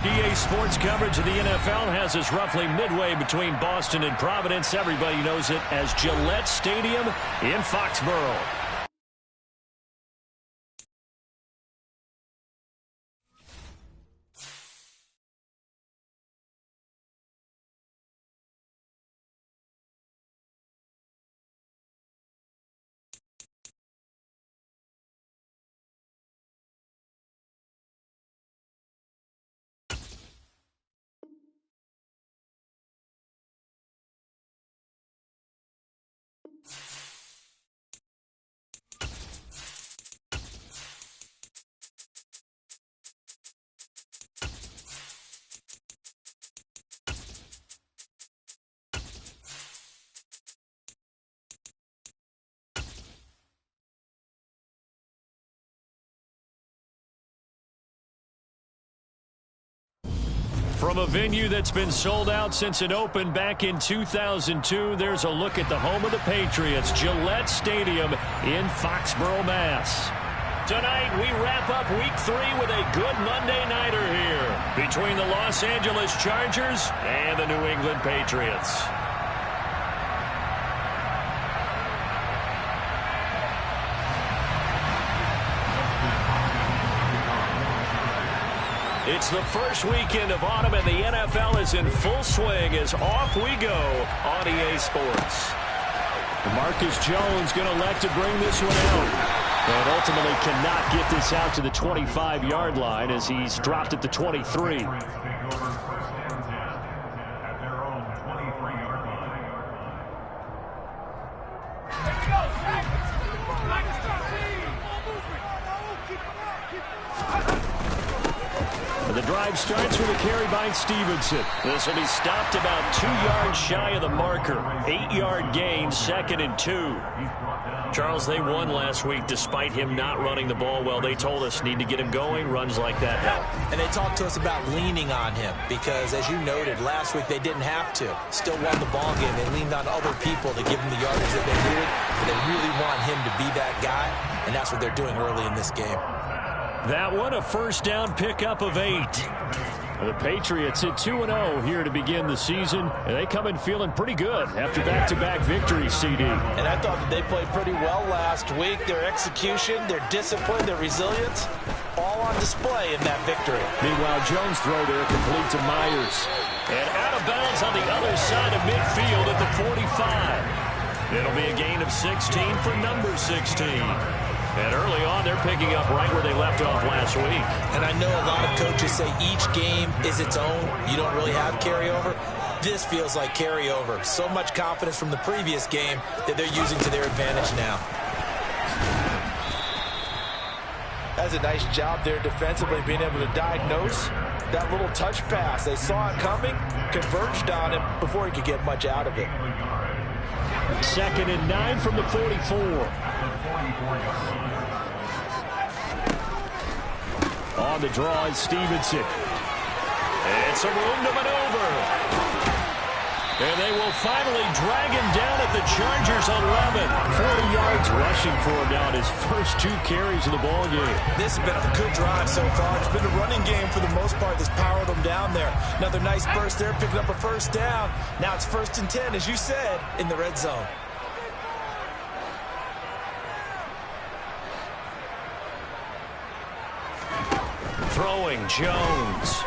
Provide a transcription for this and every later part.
EA Sports coverage of the NFL has us roughly midway between Boston and Providence. Everybody knows it as Gillette Stadium in Foxborough. From a venue that's been sold out since it opened back in 2002, there's a look at the home of the Patriots, Gillette Stadium in Foxborough, Mass. Tonight, we wrap up Week 3 with a good Monday nighter here between the Los Angeles Chargers and the New England Patriots. It's the first weekend of autumn, and the NFL is in full swing as off we go on EA Sports. Marcus Jones going to elect to bring this one out, and ultimately cannot get this out to the 25-yard line as he's dropped at the 23. The drive starts with a carry by Stevenson. This will be stopped about 2 yards shy of the marker. 8-yard gain, 2nd and 2. Charles, they won last week despite him not running the ball well. They told us need to get him going. Runs like that help. And they talked to us about leaning on him because, as you noted, last week they didn't have to. Still won the ball game. They leaned on other people to give him the yardage that they needed. And they really want him to be that guy, and that's what they're doing early in this game. That one, a first down pickup of 8. The Patriots at 2-0 here to begin the season, and they come in feeling pretty good after back-to-back victories, CD. And I thought that they played pretty well last week. Their execution, their discipline, their resilience, all on display in that victory. Meanwhile, Jones' throw there complete to Myers. And out of bounds on the other side of midfield at the 45. It'll be a gain of 16 for number 16. And early on, they're picking up right where they left off last week. And I know a lot of coaches say each game is its own. You don't really have carryover. This feels like carryover. So much confidence from the previous game that they're using to their advantage now. That's a nice job there defensively, being able to diagnose that little touch pass. They saw it coming, converged on him before he could get much out of it. 2nd and 9 from the 44. On the draw is Stevenson. And some room to maneuver. And they will finally drag him down at the Chargers 11. 40 yards rushing for him now in his first 2 carries of the ball game. This has been a good drive so far. It's been a running game for the most part that's powered them down there. Another nice burst there, picking up a first down. Now it's 1st and 10, as you said, in the red zone. Throwing Jones.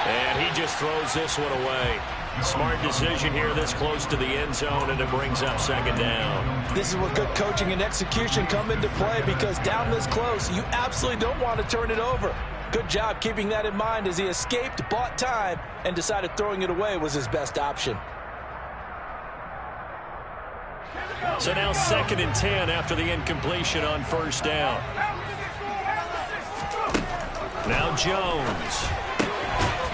And he just throws this one away. Smart decision here this close to the end zone, and it brings up 2nd down. This is where good coaching and execution come into play, because down this close, you absolutely don't want to turn it over. Good job keeping that in mind as he escaped, bought time, and decided throwing it away was his best option. So now 2nd and 10 after the incompletion on 1st down. Now Jones.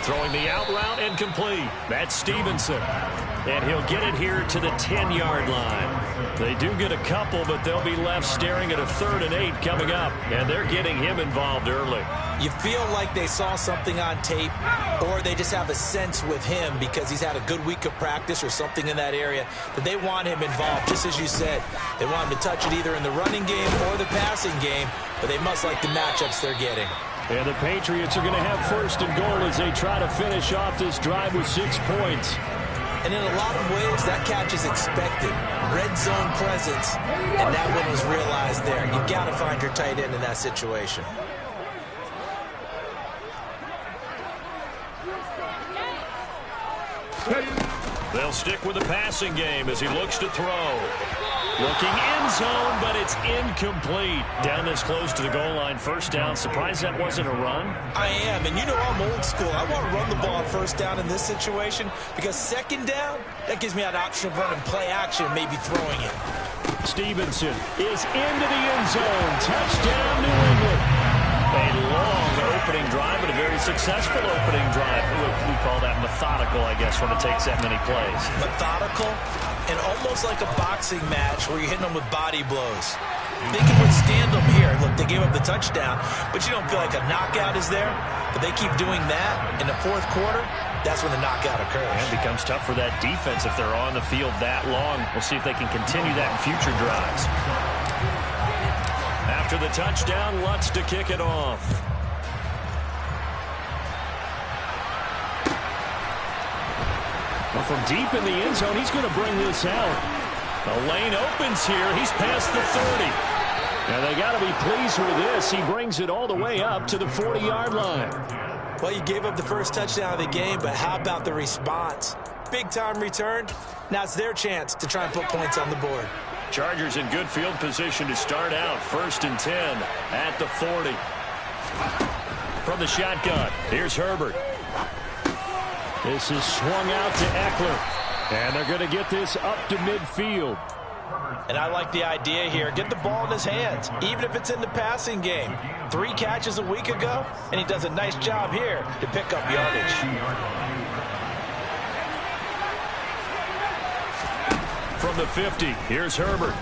Throwing the out route and complete. That's Stevenson. And he'll get it here to the 10-yard line. They do get a couple, but they'll be left staring at a 3rd and 8 coming up. And they're getting him involved early. You feel like they saw something on tape, or they just have a sense with him because he's had a good week of practice or something in that area that they want him involved, just as you said. They want him to touch it either in the running game or the passing game, but they must like the matchups they're getting. And the Patriots are going to have first and goal as they try to finish off this drive with 6 points. And in a lot of ways, that catch is expected. Red zone presence, and that one was realized there. You've got to find your tight end in that situation. They'll stick with the passing game as he looks to throw. Looking end zone, but it's incomplete. Down this close to the goal line, first down. Surprised that wasn't a run? I am, and you know I'm old school. I want to run the ball on first down in this situation because second down, that gives me an option of running play action, maybe throwing it. Stevenson is into the end zone. Touchdown, New England. A long opening drive, but a very successful opening drive. We call that methodical, I guess, when it takes that many plays. Methodical and almost like a boxing match where you're hitting them with body blows. They can withstand them here. Look, they gave up the touchdown, but you don't feel like a knockout is there. But they keep doing that in the fourth quarter. That's when the knockout occurs. And it becomes tough for that defense if they're on the field that long. We'll see if they can continue that in future drives. After the touchdown, Lutz to kick it off. Well, from deep in the end zone, he's going to bring this out. The lane opens here. He's past the 30. Now, they got to be pleased with this. He brings it all the way up to the 40-yard line. Well, you gave up the first touchdown of the game, but how about the response? Big-time return. Now it's their chance to try and put points on the board. Chargers in good field position to start out. 1st and 10 at the 40. From the shotgun, here's Herbert. This is swung out to Eckler. And they're going to get this up to midfield. And I like the idea here. Get the ball in his hands, even if it's in the passing game. 3 catches a week ago, and he does a nice job here to pick up yardage. From the 50, here's Herbert.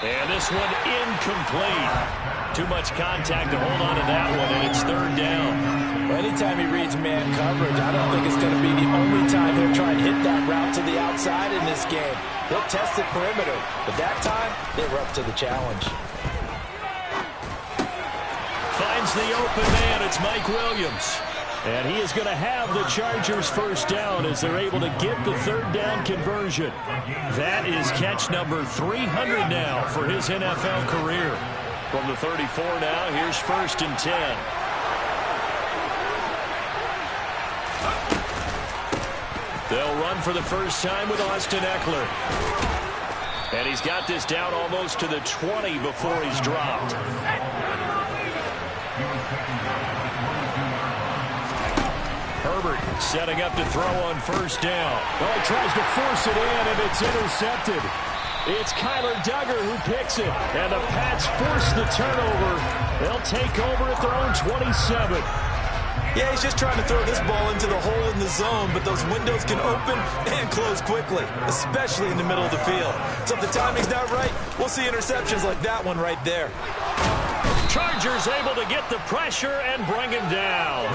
And this one incomplete. Too much contact to hold on to that one, and it's 3rd down. Well, anytime he reads man coverage, I don't think it's going to be the only time he'll try and hit that route to the outside in this game. He'll test the perimeter, but that time, they were up to the challenge. Finds the open man. It's Mike Williams. And he is going to have the Chargers first down as they're able to get the 3rd down conversion. That is catch number 300 now for his NFL career. From the 34 now, here's 1st and 10. They'll run for the first time with Austin Eckler. And he's got this down almost to the 20 before he's dropped. Herbert setting up to throw on first down. Well, he tries to force it in, and it's intercepted. It's Kyler Duggar who picks it, and the Pats force the turnover. They'll take over at their own 27. Yeah, he's just trying to throw this ball into the hole in the zone, but those windows can open and close quickly, especially in the middle of the field. So if the timing's not right, we'll see interceptions like that one right there. Chargers able to get the pressure and bring him down.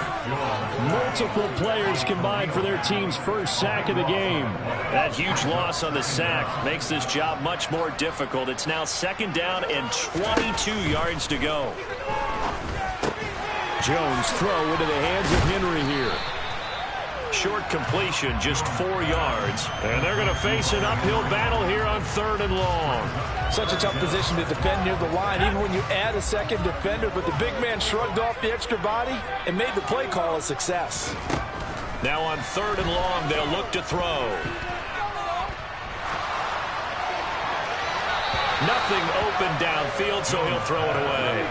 Multiple players combined for their team's first sack of the game. That huge loss on the sack makes this job much more difficult. It's now 2nd down and 22 yards to go. Jones throw into the hands of Henry here. Short completion, just 4 yards. And they're going to face an uphill battle here on 3rd and long. Such a tough position to defend near the line, even when you add a second defender. But the big man shrugged off the extra body and made the play call a success. Now on 3rd and long, they'll look to throw. Nothing open downfield, so he'll throw it away.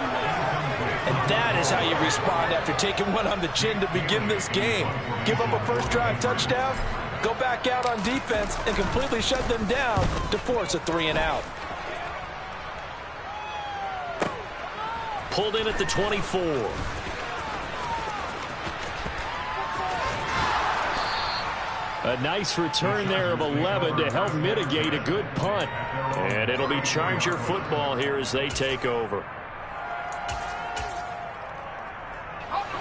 And that is how you respond after taking one on the chin to begin this game. Give up a first drive touchdown, go back out on defense, and completely shut them down to force a 3-and-out. Pulled in at the 24. A nice return there of 11 to help mitigate a good punt. And it'll be Charger football here as they take over.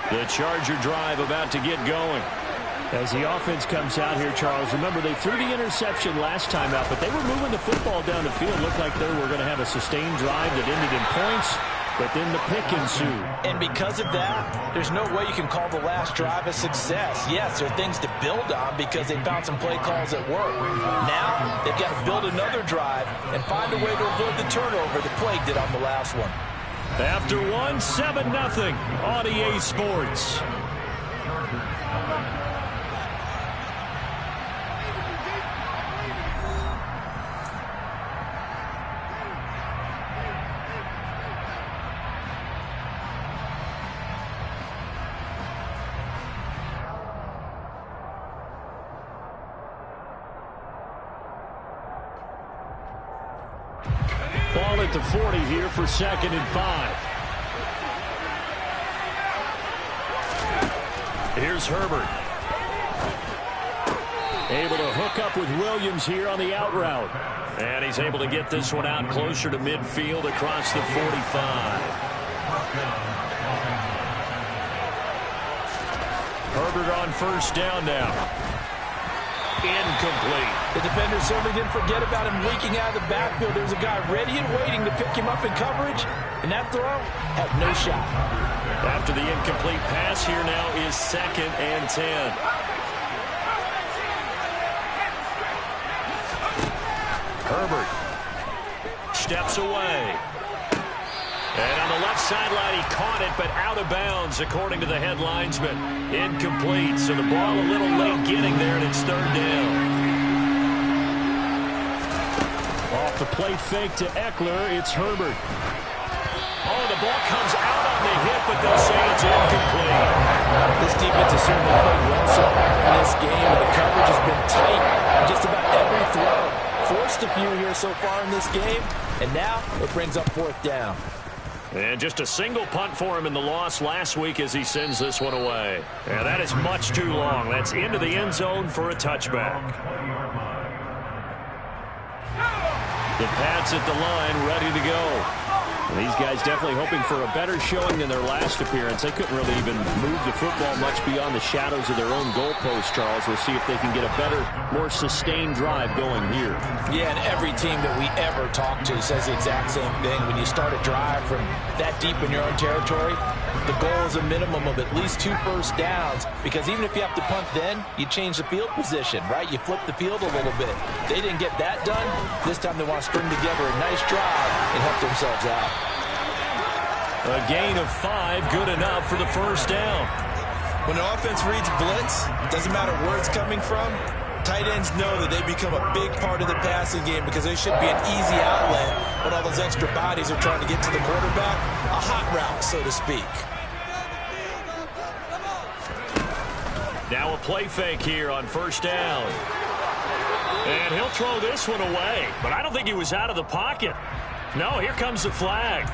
The Charger drive about to get going. As the offense comes out here, Charles, remember they threw the interception last time out, but they were moving the football down the field. Looked like they were going to have a sustained drive that ended in points. but then the pick ensued. And because of that, there's no way you can call the last drive a success. Yes, there are things to build on because they found some play calls that work. Now, they've got to build another drive and find a way to avoid the turnover that plagued it on the last one. After one, 7-0 on EA Sports. Ball at the 40 here for 2nd and 5. Here's Herbert. Able to hook up with Williams here on the out route. And he's able to get this one out closer to midfield across the 45. Herbert on 1st down now. Incomplete. The defender certainly didn't forget about him leaking out of the backfield. There's a guy ready and waiting to pick him up in coverage, and that throw had no shot. After the incomplete pass, here now is 2nd and 10. Herbert steps away. And on the left sideline, he caught it, but out of bounds, according to the head linesman. Incomplete, so the ball a little late getting there, and it's 3rd down. Off the play fake to Eckler, it's Herbert. Oh, the ball comes out on the hit, but they'll say it's incomplete. This defense has certainly played well so far in this game, and the coverage has been tight on just about every throw. Forced a few here so far in this game, and now it brings up 4th down. And just a single punt for him in the loss last week as he sends this one away. And that is much too long. That's into the end zone for a touchback. The Pats at the line, ready to go. And these guys definitely hoping for a better showing than their last appearance. They couldn't really even move the football much beyond the shadows of their own goalpost, Charles. We'll see if they can get a better, more sustained drive going here. Yeah, and every team that we ever talk to says the exact same thing. When you start a drive from that deep in your own territory, the goal is a minimum of at least 2 first downs, because even if you have to punt then, you change the field position, right? You flip the field a little bit. They didn't get that done. This time they want to string together a nice drive and help themselves out. A gain of 5, good enough for the 1st down. When an offense reads blitz, doesn't matter where it's coming from, tight ends know that they become a big part of the passing game because they should be an easy outlet when all those extra bodies are trying to get to the quarterback. A hot route, so to speak. Now a play fake here on 1st down. And he'll throw this one away, but I don't think he was out of the pocket. No, here comes the flag.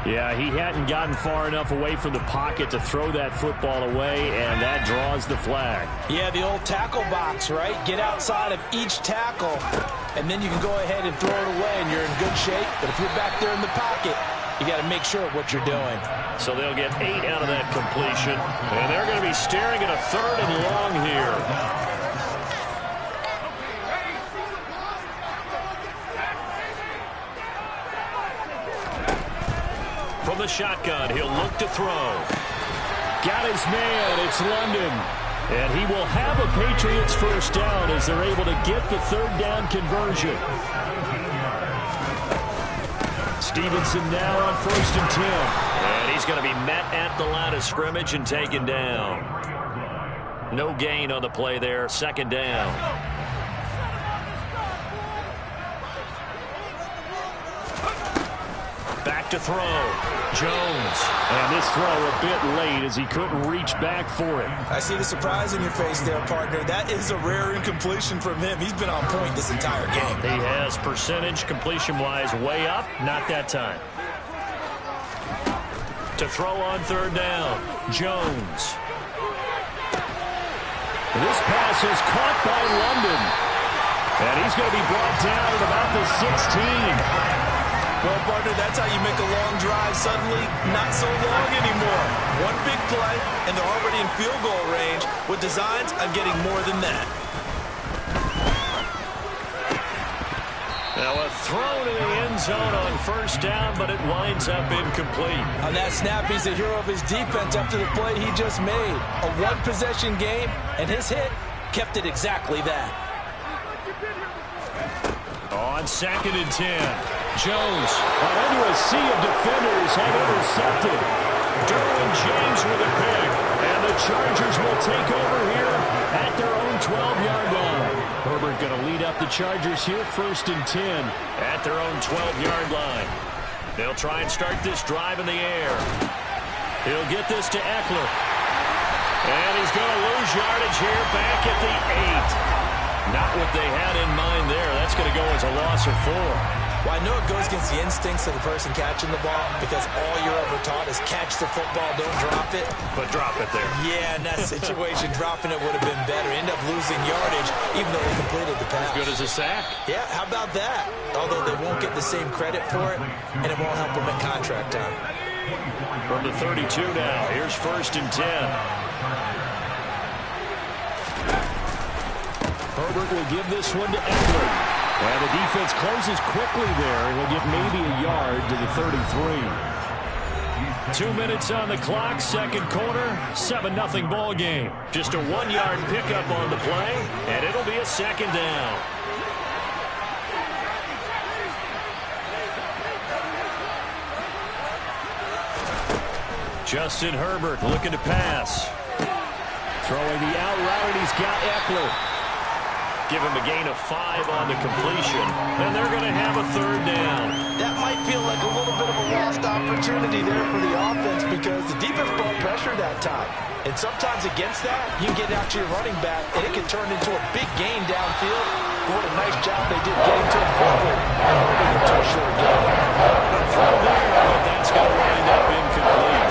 Yeah, he hadn't gotten far enough away from the pocket to throw that football away, and that draws the flag. Yeah, the old tackle box, right? Get outside of each tackle, and then you can go ahead and throw it away, and you're in good shape. But if you're back there in the pocket, you got to make sure of what you're doing. So they'll get 8 out of that completion, and they're going to be staring at a 3rd and long here. From the shotgun, he'll look to throw. Got his man, it's London. And he will have a Patriots 1st down as they're able to get the 3rd down conversion. Stevenson now on 1st and 10. And he's going to be met at the line of scrimmage and taken down. No gain on the play there, 2nd down. Back to throw. Jones. And this throw a bit late as he couldn't reach back for it. I see the surprise in your face there, partner. That is a rare incompletion from him. He's been on point this entire game. He has percentage completion-wise way up. Not that time. To throw on 3rd down. Jones. This pass is caught by London. And he's going to be brought down at about the 16. Well, partner, that's how you make a long drive suddenly not so long anymore. One big play, and they're already in field goal range with designs on getting more than that. Now a throw to the end zone on first down, but it winds up incomplete. On that snap, he's the hero of his defense after the play he just made. A one-possession game, and his hit kept it exactly that. On 2nd and 10, Jones under a sea of defenders had intercepted. Derwin James with a pick, and the Chargers will take over here at their own 12-yard line. Herbert going to lead up the Chargers here, 1st and 10 at their own 12-yard line. They'll try and start this drive in the air. He'll get this to Eckler. And he's going to lose yardage here back at the 8. Not what they had in mind there. That's going to go as a loss of 4. Well, I know it goes against the instincts of the person catching the ball because all you're ever taught is catch the football, don't drop it. But drop it there. Yeah, in that situation, dropping it would have been better. End up losing yardage, even though they completed the pass. As good as a sack. Yeah, how about that? Although they won't get the same credit for it, and it won't help them at contract time. From the 32 now, here's 1st and 10. Herbert will give this one to Eckler. And the defense closes quickly there. He'll get maybe a yard to the 33. 2 minutes on the clock, second quarter, 7-0 ball game. Just a 1-yard pickup on the play, and it'll be a 2nd down. Justin Herbert looking to pass. Throwing the out route, and he's got Eckler. Give him a gain of 5 on the completion, and they're going to have a 3rd down. That might feel like a little bit of a lost opportunity there for the offense because the defense brought pressure that time. And sometimes against that, you can get out to your running back, and it can turn into a big gain downfield. What a nice job they did getting to him quickly and holding him to a short gain. Throw there, but that's going to wind up incomplete.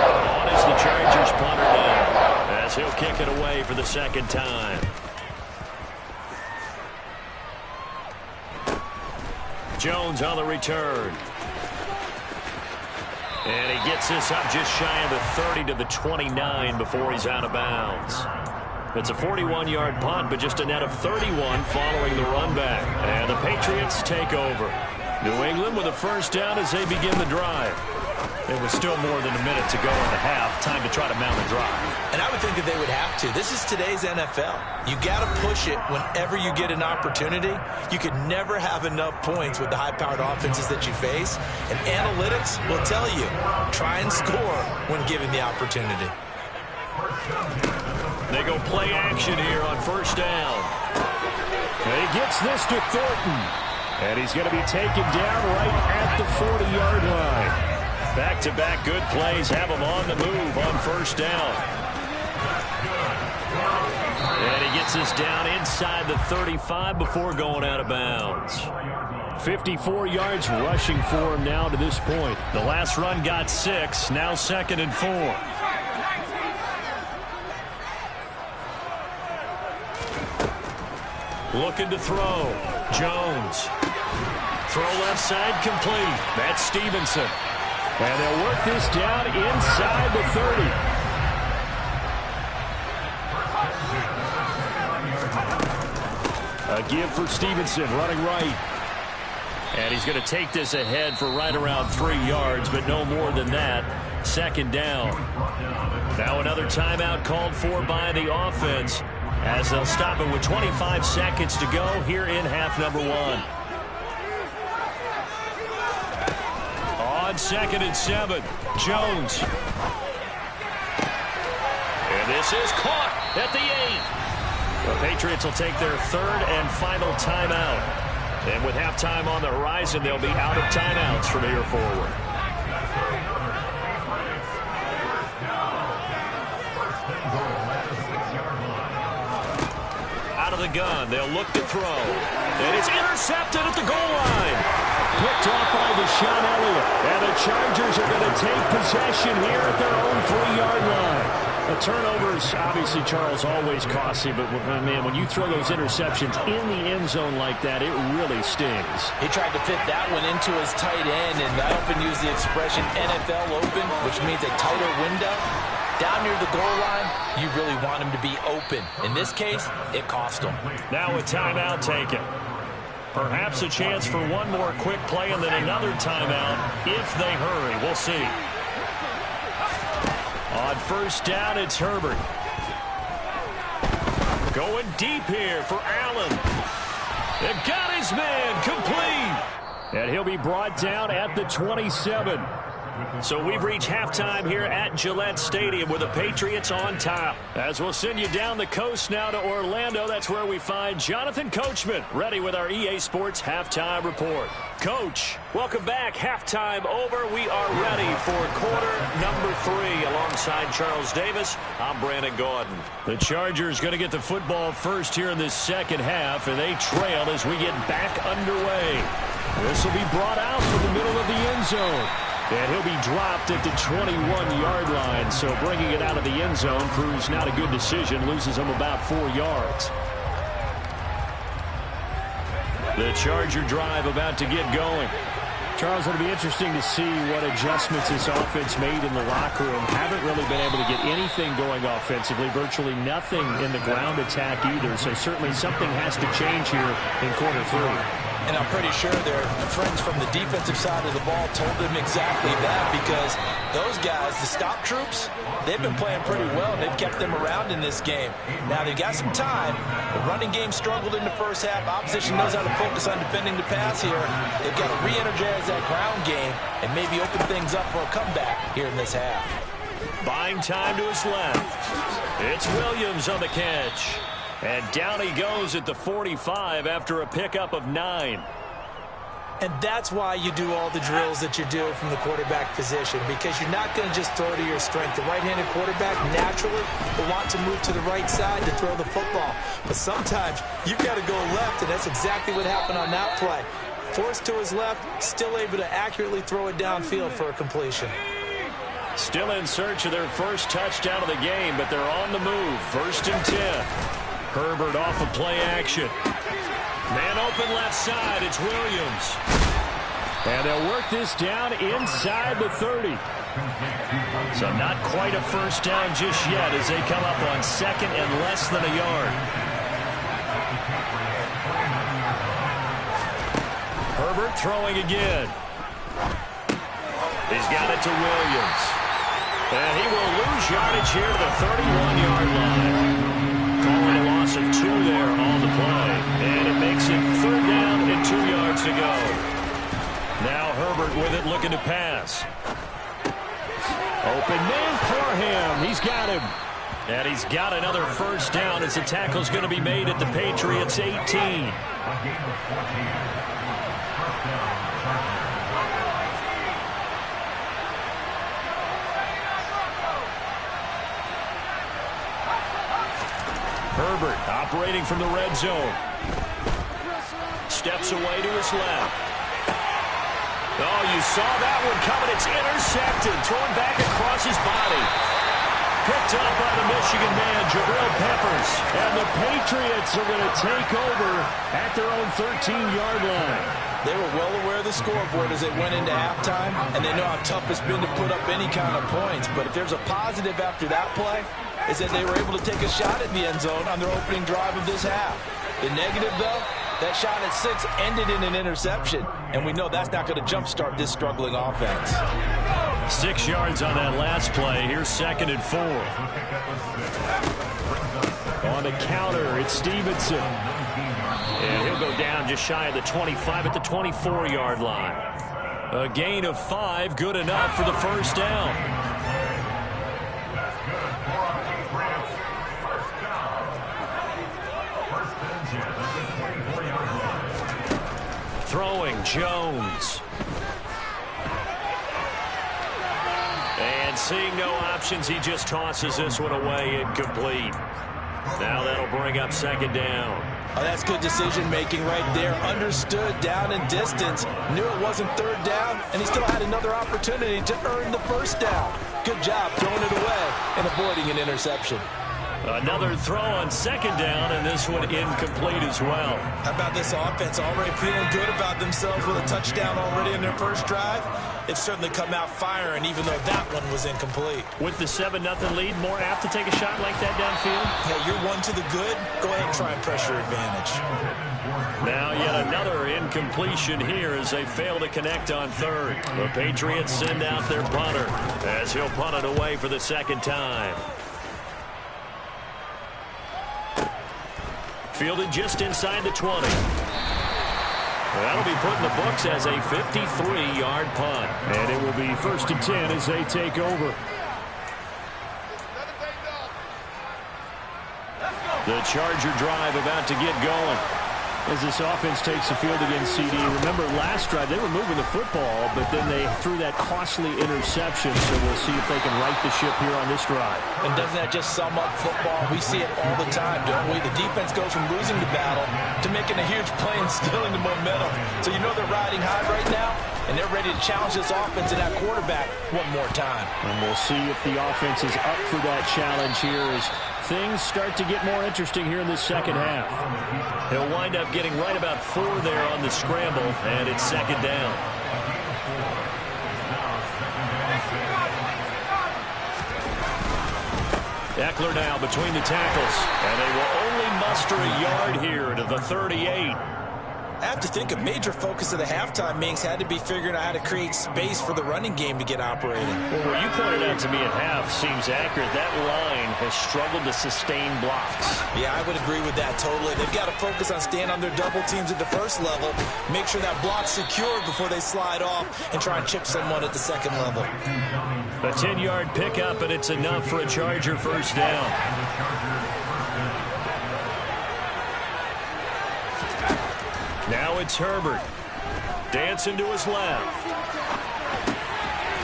On is the Chargers punter down, as he'll kick it away for the 2nd time. Jones on the return. And he gets this up just shy of the 30 to the 29 before he's out of bounds. It's a 41-yard punt, but just a net of 31 following the run back. And the Patriots take over. New England with a 1st down as they begin the drive. It was still more than a minute to go in the half. Time to try to mount a drive. And I would think that they would have to. This is today's NFL. You got to push it whenever you get an opportunity. You could never have enough points with the high-powered offenses that you face. And analytics will tell you, try and score when given the opportunity. They go play action here on 1st down. And he gets this to Thornton. And he's going to be taken down right at the 40-yard line. Back-to-back good plays have him on the move on 1st down. And he gets us down inside the 35 before going out of bounds. 54 yards rushing for him now to this point. The last run got 6, now 2nd and 4. Looking to throw. Jones. Throw left side complete. That's Stevenson. And they'll work this down inside the 30. A give for Stevenson, running right. And he's going to take this ahead for right around 3 yards, but no more than that. 2nd down. Now another timeout called for by the offense as they'll stop it with 25 seconds to go here in half number 1. On 2nd and 7, Jones. And this is caught at the 8. The Patriots will take their 3rd and final timeout. And with halftime on the horizon, they'll be out of timeouts from here forward. Out of the gun, they'll look to throw. And it's intercepted at the goal line. Picked off by Deshaun Elliott. And the Chargers are going to take possession here at their own 3-yard line. The turnovers, obviously, Charles, always costly, but, man, when you throw those interceptions in the end zone like that, it really stings. He tried to fit that one into his tight end, and I often use the expression NFL open, which means a tighter window. Down near the goal line, you really want him to be open. In this case, it cost him. Now a timeout taken. Perhaps a chance for one more quick play and then another timeout if they hurry. We'll see. On first down, it's Herbert. Going deep here for Allen. It got his man complete. And he'll be brought down at the 27. So we've reached halftime here at Gillette Stadium with the Patriots on top. As we'll send you down the coast now to Orlando, that's where we find Jonathan Coachman ready with our EA Sports Halftime Report. Coach, welcome back. Halftime over. We are ready for quarter number 3. Alongside Charles Davis, I'm Brandon Gaudin. The Chargers going to get the football first here in this second half, and they trail as we get back underway. This will be brought out from the middle of the end zone. And he'll be dropped at the 21-yard line. So bringing it out of the end zone proves not a good decision. Loses him about 4 yards. The Charger drive about to get going. Charles, it'll be interesting to see what adjustments this offense made in the locker room. Haven't really been able to get anything going offensively. Virtually nothing in the ground attack either. So certainly something has to change here in quarter 3. And I'm pretty sure their friends from the defensive side of the ball told them exactly that, because those guys, the stop troops, they've been playing pretty well, and they've kept them around in this game. Now, they've got some time. The running game struggled in the first half. Opposition knows how to focus on defending the pass here. They've got to re-energize that ground game and maybe open things up for a comeback here in this half. Buying time to his left. It's Williams on the catch. And down he goes at the 45 after a pickup of 9. And that's why you do all the drills that you do from the quarterback position, because you're not going to just throw to your strength. The right-handed quarterback naturally will want to move to the right side to throw the football. But sometimes you've got to go left, and that's exactly what happened on that play. Forced to his left, still able to accurately throw it downfield for a completion. Still in search of their first touchdown of the game, but they're on the move. 1st and 10. Herbert off of play action. Man open left side. It's Williams. And they'll work this down inside the 30. So not quite a first down just yet as they come up on 2nd and less than a yard. Herbert throwing again. He's got it to Williams. And he will lose yardage here to the 31-yard line. Calling a loss of 2 there on the play. And it makes it 3rd down and 2 yards to go. Now Herbert with it, looking to pass. Open man for him. He's got him. And he's got another first down as the tackle's going to be made at the Patriots' 18. Herbert operating from the red zone. Steps away to his left. Oh, you saw that one coming. It's intercepted. Thrown back across his body. Picked up by the Michigan man, Jabril Peppers. And the Patriots are going to take over at their own 13-yard line. They were well aware of the scoreboard as they went into halftime, and they know how tough it's been to put up any kind of points. But if there's a positive after that play, is that they were able to take a shot at the end zone on their opening drive of this half. The negative, though, that shot at 6 ended in an interception, and we know that's not going to jumpstart this struggling offense. 6 yards on that last play. Here's 2nd and 4. On the counter, it's Stevenson. And he'll go down just shy of the 25 at the 24-yard line. A gain of 5, good enough for the first down. Throwing, Jones. And seeing no options, he just tosses this one away incomplete. Now that'll bring up 2nd down. Oh, that's good decision-making right there. Understood down and distance. Knew it wasn't 3rd down, and he still had another opportunity to earn the first down. Good job throwing it away and avoiding an interception. Another throw on 2nd down, and this one incomplete as well. How about this offense already feeling good about themselves with a touchdown already in their first drive? they've certainly come out firing, even though that one was incomplete. With the 7-0 lead, more apt to take a shot like that downfield? Yeah, you're one to the good. Go ahead and try and press your advantage. Now yet another incompletion here as they fail to connect on third. The Patriots send out their punter as he'll punt it away for the second time. Fielded just inside the 20. That'll be put in the books as a 53-yard punt. And it will be 1st and 10 as they take over. The Charger drive about to get going. As this offense takes the field against CD. Remember, last drive, they were moving the football, but then they threw that costly interception, so we'll see if they can right the ship here on this drive. And doesn't that just sum up football? We see it all the time, don't we? The defense goes from losing the battle to making a huge play and stealing the momentum. So you know they're riding high right now, and they're ready to challenge this offense and that quarterback one more time. And we'll see if the offense is up for that challenge here as things start to get more interesting here in the second half. He'll wind up getting right about 4 there on the scramble, and it's second down. Eckler now between the tackles, and they will only muster a yard here to the 38. I have to think a major focus of the halftime meetings had to be figuring out how to create space for the running game to get operating. Well, what you pointed out to me at half seems accurate. That line has struggled to sustain blocks. Yeah, I would agree with that totally. They've got to focus on staying on their double teams at the first level, make sure that block's secured before they slide off and try and chip someone at the second level. A 10-yard pickup, and it's enough for a Charger first down. Now it's Herbert. Dancing to his left.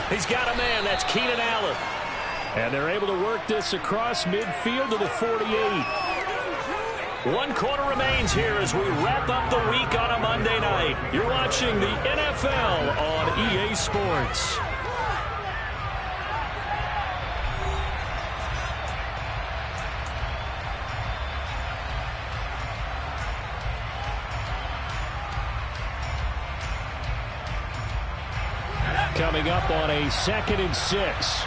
He's got a man. That's Keenan Allen. And they're able to work this across midfield to the 48. 1 quarter remains here as we wrap up the week on a Monday night. You're watching the NFL on EA Sports. Coming up on a 2nd and 6.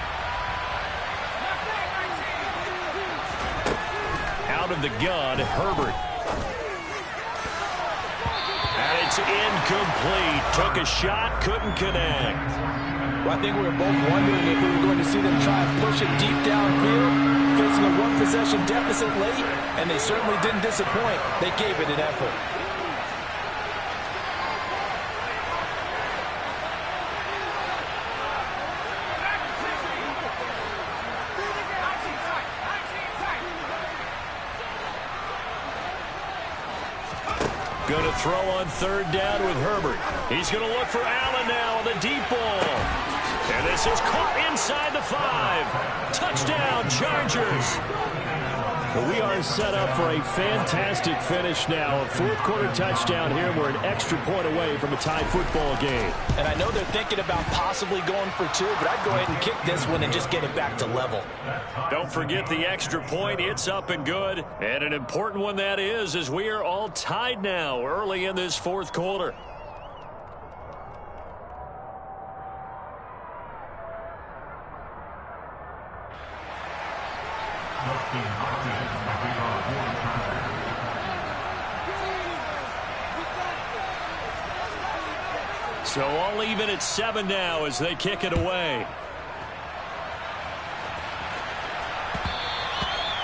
Out of the gun, Herbert. And it's incomplete. Took a shot, couldn't connect. Well, I think we were both wondering if we were going to see them try and push it deep downfield, facing a 1-possession deficit late, and they certainly didn't disappoint. They gave it an effort. Going to throw on 3rd down with Herbert. He's going to look for Allen now on the deep ball. And this is caught inside the 5. Touchdown, Chargers. Well, we are set up for a fantastic finish now. A 4th quarter touchdown here. We're an extra point away from a tied football game. And I know they're thinking about possibly going for 2, but I'd go ahead and kick this one and just get it back to level. Don't forget the extra point. It's up and good. And an important one that is, as we are all tied now early in this 4th quarter. So all even at 7 now as they kick it away.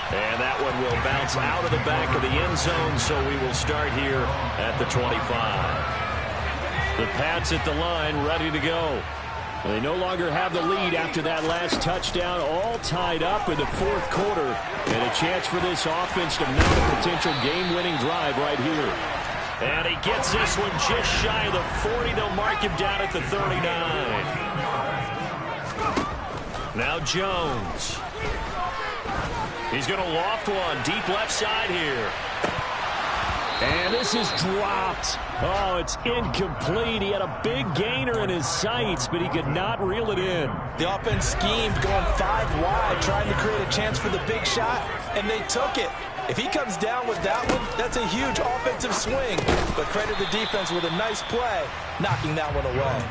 And that one will bounce out of the back of the end zone, so we will start here at the 25. The Pats at the line, ready to go. They no longer have the lead after that last touchdown, all tied up in the 4th quarter. And a chance for this offense to mount a potential game-winning drive right here. And he gets this one just shy of the 40. They'll mark him down at the 39. Now Jones. He's going to loft one deep left side here. And this is dropped. Oh, it's incomplete. He had a big gainer in his sights, but he could not reel it in. The offense schemed going 5 wide, trying to create a chance for the big shot, and they took it. If he comes down with that one, that's a huge offensive swing. But credit the defense with a nice play, knocking that one away.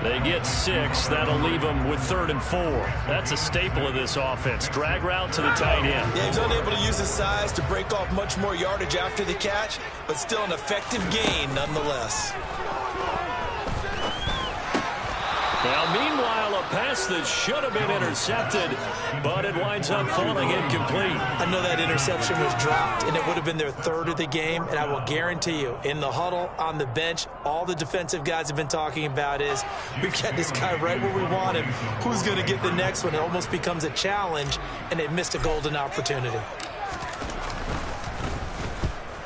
They get 6. That'll leave them with 3rd and 4. That's a staple of this offense. Drag route to the tight end. Yeah, he's unable to use his size to break off much more yardage after the catch, but still an effective gain nonetheless. Now, meanwhile, a pass that should have been intercepted, but it winds up falling incomplete. I know that interception was dropped, and it would have been their 3rd of the game, and I will guarantee you, in the huddle, on the bench, all the defensive guys have been talking about is, we've got this guy right where we want him. Who's going to get the next one? It almost becomes a challenge, and they missed a golden opportunity.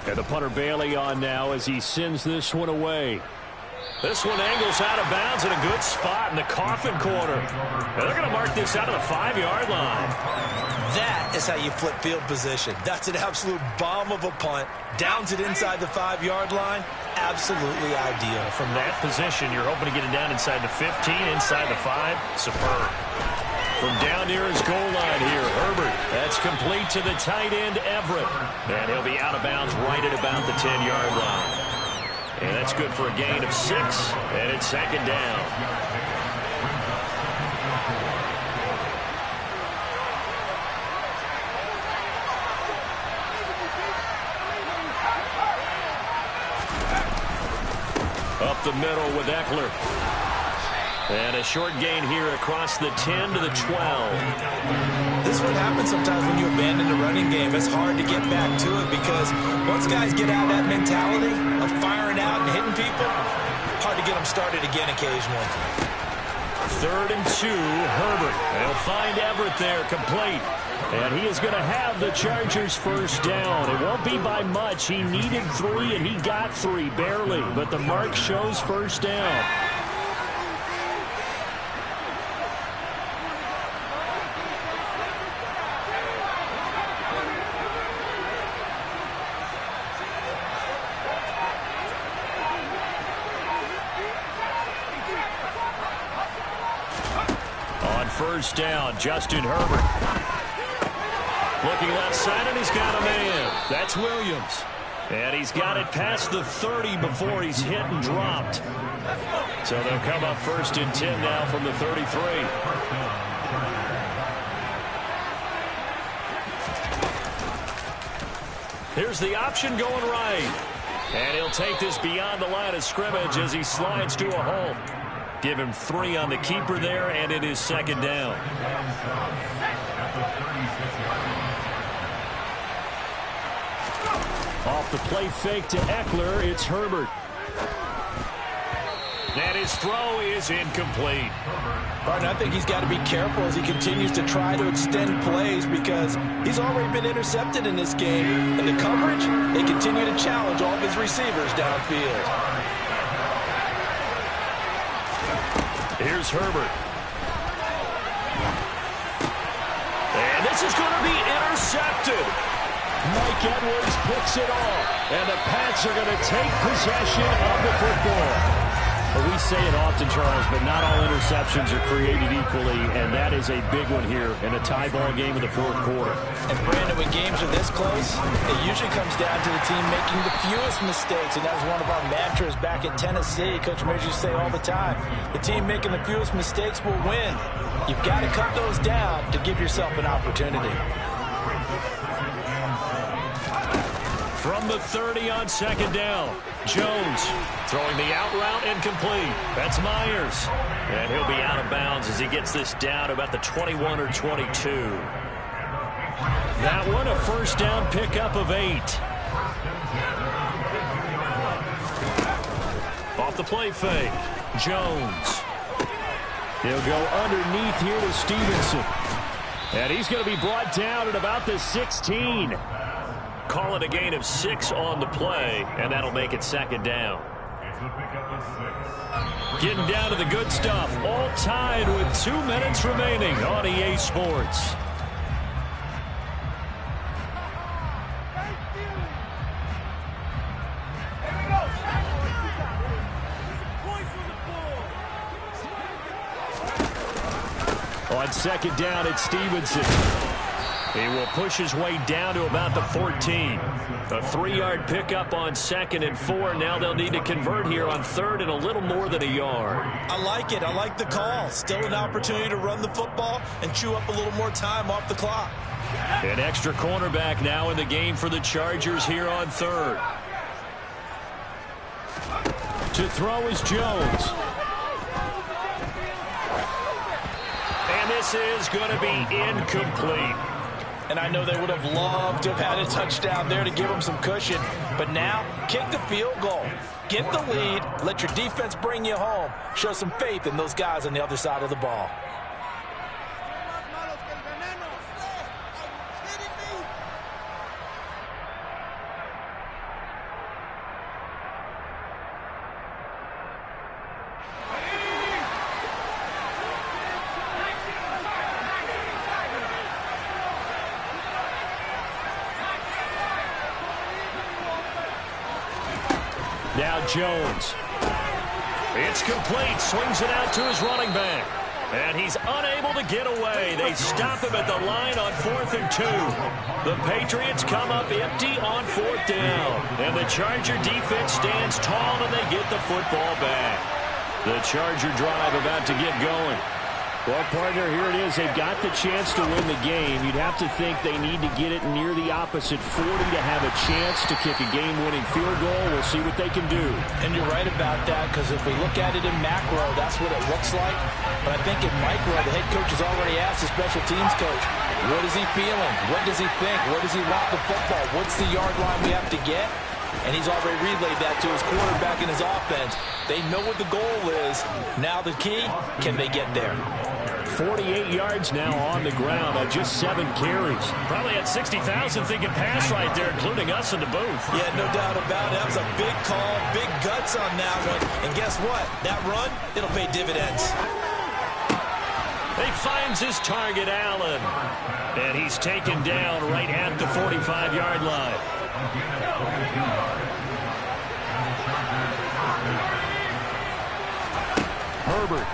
And the punter Bailey on now as he sends this one away. This one angles out of bounds in a good spot in the coffin corner. And they're going to mark this out of the 5-yard line. That is how you flip field position. That's an absolute bomb of a punt. Downs it inside the 5-yard line. Absolutely ideal. From that position, you're hoping to get it down inside the 15, inside the 5. Superb. From down near his goal line here, Herbert. That's complete to the tight end, Everett. And he'll be out of bounds right at about the 10-yard line. And that's good for a gain of 6, and it's 2nd down. Up the middle with Eckler. And a short gain here across the 10 to the 12. This is what happens sometimes when you abandon the running game. It's hard to get back to it because once guys get out of that mentality of firing out and hitting people, hard to get them started again occasionally. 3rd and 2, Herbert. They'll find Everett there, complete. And he is going to have the Chargers' 1st down. It won't be by much. He needed 3, and he got 3, barely. But the mark shows 1st down. On 1st down, Justin Herbert. Looking left side, and he's got a man. That's Williams. And he's got it past the 30 before he's hit and dropped. So they'll come up 1st and 10 now from the 33. Here's the option going right. And he'll take this beyond the line of scrimmage as he slides to a hole. Give him 3 on the keeper there, and it is 2nd down. Off the play fake to Eckler, it's Herbert. And his throw is incomplete. Martin, I think he's got to be careful as he continues to try to extend plays because he's already been intercepted in this game. And the coverage, they continue to challenge all of his receivers downfield. Here's Herbert. And this is going to be intercepted. Mike Edwards picks it off. And the Pats are going to take possession of the football. Well, we say it often, Charles, but not all interceptions are created equally, and that is a big one here in a tie ball game in the 4th quarter. And, Brandon, when games are this close, it usually comes down to the team making the fewest mistakes, and that was one of our mantras back at Tennessee. Coach Mears used to say all the time, the team making the fewest mistakes will win. You've got to cut those down to give yourself an opportunity. From the 30 on 2nd down, Jones throwing the out route incomplete. That's Myers. And he'll be out of bounds as he gets this down to about the 21 or 22. That one a 1st down pickup of 8. Off the play fake, Jones. He'll go underneath here to Stevenson. And he's going to be brought down at about the 16. Call it a gain of 6 on the play, and that'll make it 2nd down. Getting down to the good stuff, all tied with 2 minutes remaining on EA Sports. On 2nd down, it's Stevenson. He will push his way down to about the 14. A 3-yard pickup on 2nd and 4. Now they'll need to convert here on 3rd and a little more than a yard. I like it. I like the call. Still an opportunity to run the football and chew up a little more time off the clock. An extra cornerback now in the game for the Chargers here on 3rd. To throw is Jones. And this is going to be incomplete. And I know they would have loved to have had a touchdown there to give them some cushion. But now, kick the field goal. Get the lead. Let your defense bring you home. Show some faith in those guys on the other side of the ball. Now Jones. It's complete. Swings it out to his running back. And he's unable to get away. They stop him at the line on 4th and 2. The Patriots come up empty on 4th down. And the Charger defense stands tall and they get the football back. The Charger drive about to get going. Well, partner, here it is. They've got the chance to win the game. You'd have to think they need to get it near the opposite 40 to have a chance to kick a game-winning field goal. We'll see what they can do. And you're right about that, because if we look at it in macro, that's what it looks like. But I think in micro, the head coach has already asked the special teams coach, what is he feeling? What does he think? Where does he want the football? What's the yard line we have to get? And he's already relayed that to his quarterback and his offense. They know what the goal is. Now the key, can they get there? 48 yards now on the ground on just 7 carries. Probably had 60,000 thinking pass right there, including us in the booth. Yeah, no doubt about it. That was a big call, big guts on that one. And guess what? That run, it'll pay dividends. He finds his target, Allen. And he's taken down right at the 45-yard line. Herbert.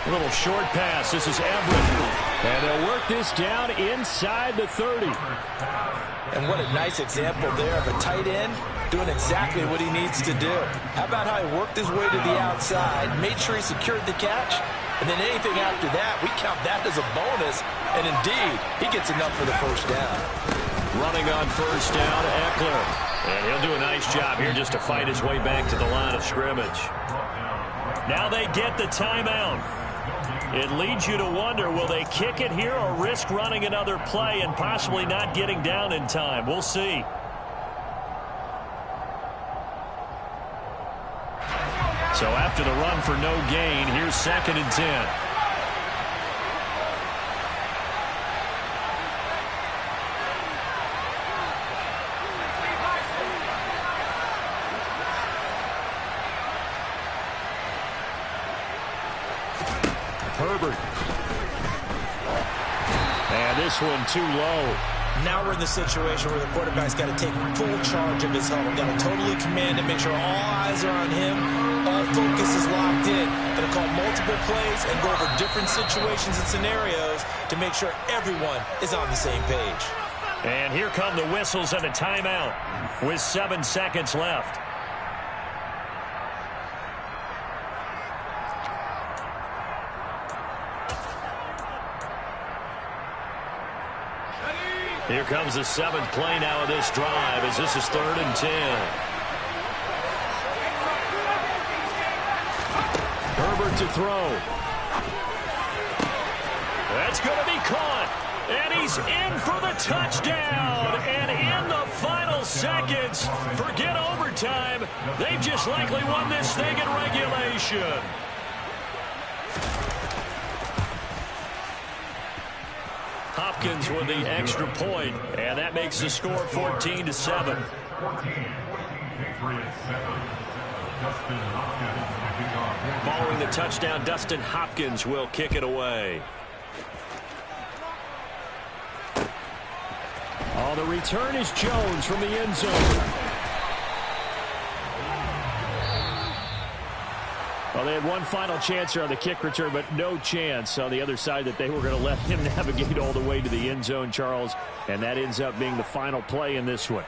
A little short pass. This is Everett. And they'll work this down inside the 30. And what a nice example there of a tight end doing exactly what he needs to do. How about how he worked his way to the outside, made sure he secured the catch, and then anything after that, we count that as a bonus. And indeed, he gets enough for the first down. Running on first down, Eckler. And he'll do a nice job here just to fight his way back to the line of scrimmage. Now they get the timeout. It leads you to wonder, will they kick it here or risk running another play and possibly not getting down in time? We'll see. So after the run for no gain, here's 2nd and 10. Herbert. And this one too low. Now we're in the situation where the quarterback's got to take full charge of his huddle. Got to totally command it, make sure all eyes are on him. All focus is locked in. Got to call multiple plays and go over different situations and scenarios to make sure everyone is on the same page. And here come the whistles and a timeout with 7 seconds left. Here comes the 7th play now of this drive as this is 3rd and 10. Herbert to throw. That's going to be caught. And he's in for the touchdown. And in the final seconds, forget overtime. They've just likely won this thing in regulation. Hopkins with the extra point, and that makes the score 14-7. Following the touchdown, Dustin Hopkins will kick it away. Oh, the return is Jones from the end zone. Well, they had one final chance here on the kick return, but no chance on the other side that they were going to let him navigate all the way to the end zone, Charles. And that ends up being the final play in this one.